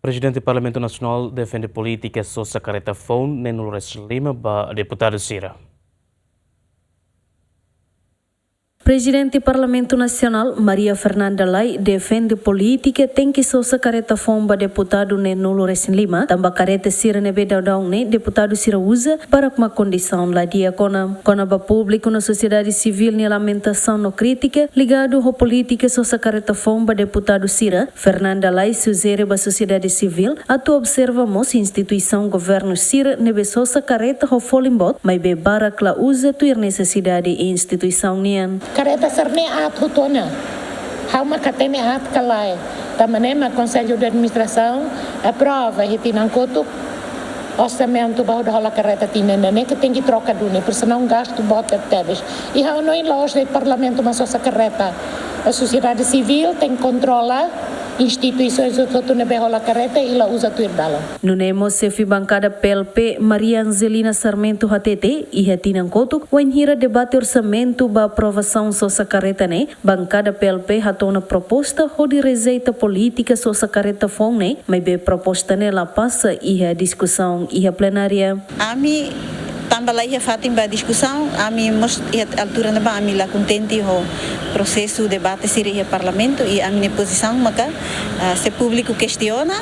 Presidente do Parlamento Nacional defende política Sousa Careta Fon, Neno Lima, deputado Cira. Presidente do Parlamento Nacional, Maria Fernanda Lai, defende política tem que Sousa Careta Fomba deputado Neno Lima, também careta Cira nebe daudão ne deputado Cira usa para uma condição lá dia kona ba público na sociedade civil ne lamentação no crítica ligado ao política Sousa Careta Fomba deputado Cira, Fernanda Lai sugere ba sociedade civil atu observamos instituição governo Cira nebe Sousa Careta ho folimbot, mas be barak la usa tu necessidade e instituição nian. Careta sarne at hutona. Há uma catene at calai. Tamanema Conselho de Administração aprova e tinancoto orçamento para a careta tinene que tem que trocar dune, por senão gasto bota teves. E há não em loja do Parlamento uma só careta. A sociedade civil tem que controlar instituições do na behola careta e ela usa tudo dela. No Nemo Sefi bancada PLP Maria Angelina Sarmento Hatete e Hatinan Koto o enhira debate orçamento ba aprovação Sousa Careta ne bancada PLP hatona proposta ho de receita política Sousa Careta Fon ne mas be proposta nela passa e a discussão e a plenária. Ami também lá ia fazer uma discussão, ami most altura na ba ami lá contente o processo debate seria parlamento e a minha posição maka se público questiona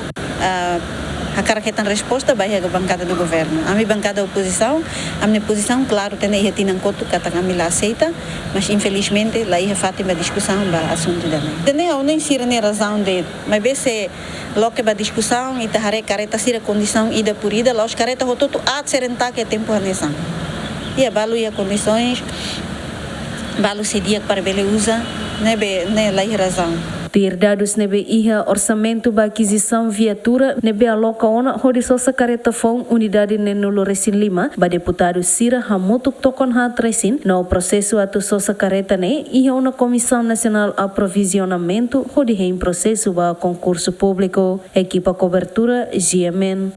a característica resposta vai a bancada do governo. A minha bancada da oposição, a minha posição, claro, tem aí tinha conta que a minha aceita, mas infelizmente lá ia fazer uma discussão ba assunto da minha. Tem eu nem sira nem razão de, mas bem se logo ba discussão e tahare careta sira condição ida por ida, lá os careta rotuto a serenta que é tempo a nessa. E a balu ia condições, balu se dia para bele usa, né lá ia razão. Ter dados nebe iha orçamento ba aquisição viatura nebe aloca ona hodi Sousa Careta Fon unidade Neno Lima ba deputado Cira hamutuk tokon ha tresin no processo atu Sousa Careta ne iha una comissão nacional aprovisionamento hodi em processo ba concurso público equipa cobertura GMN.